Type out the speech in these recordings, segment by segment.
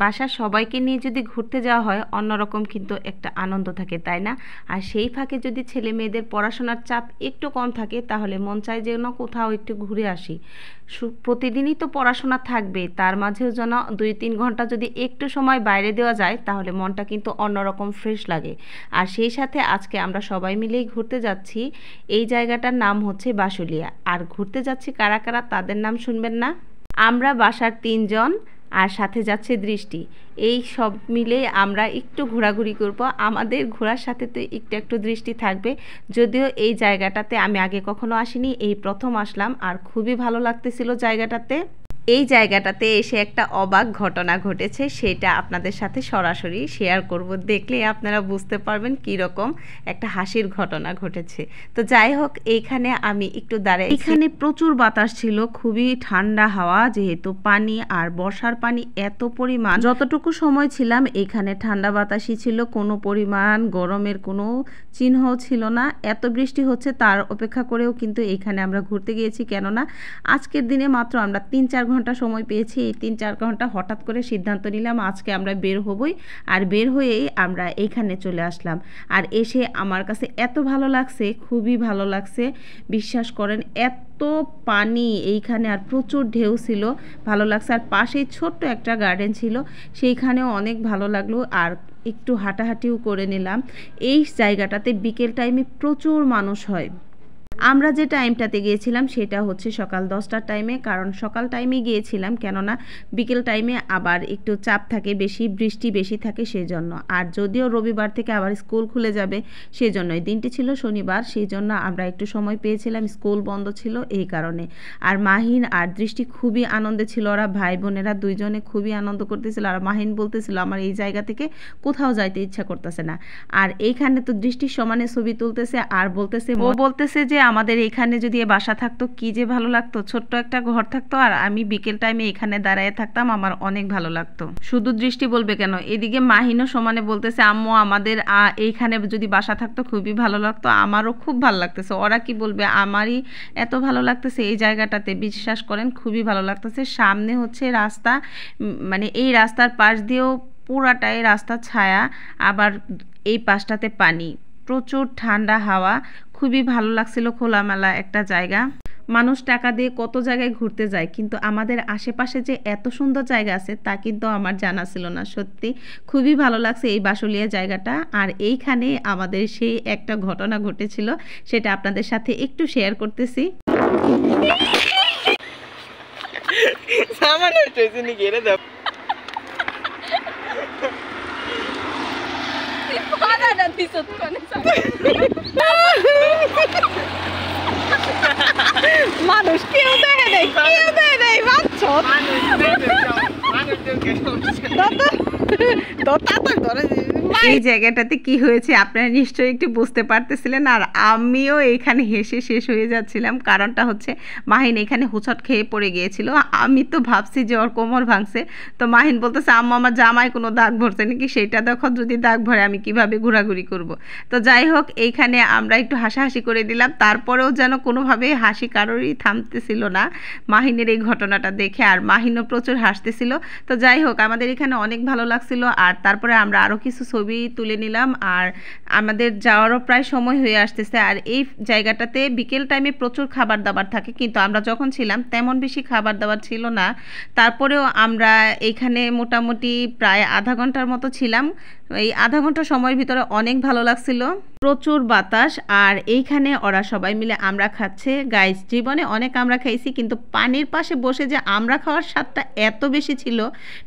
বাসার সবাইকে নিয়ে যদি ঘুরতে যাওয়া হয় অন্যরকম কিন্তু একটা আনন্দ থাকে, তাই না? আর সেই ফাঁকে যদি ছেলে মেয়েদের পড়াশোনার চাপ একটু কম থাকে তাহলে মন চায় যেন কোথাও একটু ঘুরে আসি। প্রতিদিনই তো পড়াশোনা থাকবে, তার মাঝেও যেন 2-3 ঘন্টা যদি একটু সময় বাইরে দেওয়া যায় তাহলে মনটা কিন্তু অন্যরকম ফ্রেশ লাগে। আর সেই সাথে আজকে আমরা সবাই মিলেই ঘুরতে যাচ্ছি। এই জায়গাটার নাম হচ্ছে বাসুলিয়া। আর ঘুরতে যাচ্ছি কারা কারা তাদের নাম শুনবেন না? আমরা বাসার 3 জন আর সাথে যাচ্ছে দৃষ্টি। এই সব মিলে আমরা একটু ঘোরাঘুরি করব। আমাদের ঘোরার সাথে তো একটু একটু দৃষ্টি থাকবে। যদিও এই জায়গাটাতে আমি আগে কখনো আসিনি, এই প্রথম আসলাম আর খুবই ভালো লাগতেছিল জায়গাটাতে। এই জায়গাটাতে এসে একটা অবাক ঘটনা ঘটেছে, সেটা আপনাদের সাথে সরাসরি শেয়ার করব। দেখলে আপনারা বুঝতে পারবেন কীরকম একটা হাসির ঘটনা ঘটেছে। তো যাই হোক, এইখানে আমি একটু দাঁড়াই। এখানে প্রচুর বাতাস ছিল, খুবই ঠান্ডা হাওয়া, যেহেতু পানি আর বর্ষার পানি এত পরিমাণ। যতটুকু সময় ছিলাম এখানে ঠান্ডা বাতাসই ছিল, কোনো পরিমাণ গরমের কোনো চিহ্ন ছিল না। এত বৃষ্টি হচ্ছে তার অপেক্ষা করেও কিন্তু এইখানে আমরা ঘুরতে গিয়েছি, কেননা আজকের দিনে মাত্র আমরা 3-4 ঘন্টা সময় পেয়েছি। এই 3-4 ঘন্টা হঠাৎ করে সিদ্ধান্ত নিলাম আজকে আমরা বের হবই, আর বের হয়েই আমরা এইখানে চলে আসলাম। আর এসে আমার কাছে এত ভালো লাগছে, খুবই ভালো লাগছে, বিশ্বাস করেন। এত পানি এইখানে আর প্রচুর ঢেউ ছিল, ভালো লাগছে। আর পাশেই ছোট্ট একটা গার্ডেন ছিল, সেইখানেও অনেক ভালো লাগলো। আর একটু হাঁটাহাঁটিও করে নিলাম। এই জায়গাটাতে বিকেল টাইমে প্রচুর মানুষ হয়। আমরা যে টাইমটাতে গিয়েছিলাম সেটা হচ্ছে সকাল 10টার টাইমে, কারণ সকাল টাইমে গিয়েছিলাম, কেননা বিকেল টাইমে আবার একটু চাপ থাকে বেশি, বৃষ্টি বেশি থাকে সেজন্য। আর যদিও রবিবার থেকে আবার স্কুল খুলে যাবে সেজন্যই, দিনটি ছিল শনিবার, সেই জন্য আমরা একটু সময় পেয়েছিলাম, স্কুল বন্ধ ছিল এই কারণে। আর মাহিন আর দৃষ্টি খুবই আনন্দে ছিল, ওরা ভাই বোনেরা দুইজনে খুবই আনন্দ করতেছিল। আর মাহিন বলতেছিল আমার এই জায়গা থেকে কোথাও যাইতে ইচ্ছা করতেছে না। আর এইখানে তো দৃষ্টির সমানে ছবি তুলতেছে আর বলতেছে যে আমাদের এখানে যদি বাসা থাকতো কি যে ভালো লাগতো, ছোট্ট একটা ঘর থাকতো আর আমি বিকেল টাইমে এখানে দাঁড়ায় থাকতাম, আমার অনেক ভালো লাগতো। শুধু দৃষ্টি বলবে কেন, এদিকে মাহিনও সমানে বলতেছে আম্মু আমাদের এইখানে যদি বাসা থাকতো খুবই ভালো লাগতো, আমারও খুব ভালো লাগতেছে। ওরা কি বলবে, আমারই এত ভালো লাগতেছে এই জায়গাটাতে, বিশ্বাস করেন খুবই ভালো লাগতেছে। সামনে হচ্ছে রাস্তা, মানে এই রাস্তার পাশ দিয়েও পুরাটাই রাস্তা ছায়া, আবার এই পাশটাতে পানি, প্রচুর ঠান্ডা হাওয়া, খুবই ভালো লাগছিল। খোলামেলা একটা জায়গা, মানুষ টাকা দিয়ে কত জায়গায় ঘুরতে যায়, কিন্তু আমাদের আশেপাশে যে এত সুন্দর জায়গা আছে তা কিন্তু আমার জানা ছিল না। সত্যি খুবই ভালো লাগছে এই বাসুলিয়া জায়গাটা। আর এইখানে আমাদের সেই একটা ঘটনা ঘটেছিল, সেটা আপনাদের সাথে একটু শেয়ার করতেছি। মানুষ কেউ দেখে নেই, কেউ দেখে নেই, এই জায়গাটাতে কি হয়েছে আপনারা নিশ্চয়ই একটু বুঝতে পারতেছিলেন। আর আমিও এইখানে হেসে শেষ হয়ে যাচ্ছিলাম, কারণটা হচ্ছে মাহিন এখানে হুচট খেয়ে পড়ে গিয়েছিল। আমি তো ভাবছি যে ওর কোমর ভাঙছে, তো মাহিন বলতেছে আম্মু আমার জামায় কোনো দাগ ভরছে নাকি, সেটা দেখো, যদি দাগ ভরে আমি কিভাবে ঘোরাঘুরি করব। তো যাই হোক, এইখানে আমরা একটু হাসাহাসি করে দিলাম, তারপরেও যেন কোনোভাবে হাসি কারোরই থামতেছিল না মাহিনের এই ঘটনাটা দেখে। আর মাহিনও প্রচুর হাসতেছিল। তো যাই হোক, আমাদের এখানে অনেক ভালো লাগছিল। আর তারপরে আমরা আরও কিছু ছবি তুলে নিলাম, আর আমাদের যাওয়ারও প্রায় সময় হয়ে আসতেছে। আর এই জায়গাটাতে বিকেল টাইমে প্রচুর খাবার দাবার থাকে, কিন্তু আমরা যখন ছিলাম তেমন বেশি খাবার দাবার ছিল না। তারপরেও আমরা এইখানে মোটামুটি প্রায় আধা ঘন্টার মতো ছিলাম। এই আধা ঘন্টা সময়ের ভিতরে অনেক ভালো লাগছিল, প্রচুর বাতাস। আর এইখানে ওরা সবাই মিলে আমরা খাচ্ছে। গাইস, জীবনে অনেক আমরা খাইছি, কিন্তু পানির পাশে বসে যে আমরা খাওয়ার স্বাদটা এত বেশি ছিল,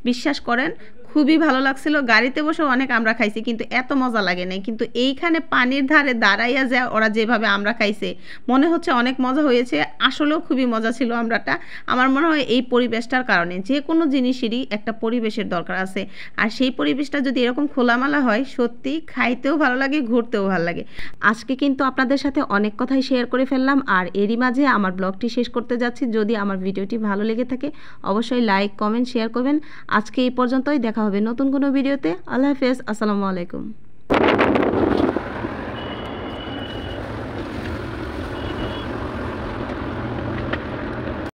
বিশ্বাস করেন খুবই ভালো লাগছিল। গাড়িতে বসে অনেক আমরা খাইছি, কিন্তু এত মজা লাগে নাই। কিন্তু এইখানে পানির ধারে দাঁড়াইয়া যায় ওরা যেভাবে আমরা খাইছে, মনে হচ্ছে অনেক মজা হয়েছে। আসলেও খুবই মজা ছিল আমরাটা। আমার মনে হয় এই পরিবেশটার কারণে, যে কোনো জিনিসেরই একটা পরিবেশের দরকার আছে। আর সেই পরিবেশটা যদি এরকম খোলামেলা হয়, সত্যি খাইতেও ভালো লাগে, ঘুরতেও ভালো লাগে। আজকে কিন্তু আপনাদের সাথে অনেক কথাই শেয়ার করে ফেললাম, আর এরই মাঝে আমার ব্লগটি শেষ করতে যাচ্ছি। যদি আমার ভিডিওটি ভালো লেগে থাকে অবশ্যই লাইক, কমেন্ট, শেয়ার করবেন। আজকে এই পর্যন্তই, দেখা হবে নতুন কোনো ভিডিওতে। আল্লাহ হাফেজ, আসসালামু আলাইকুম।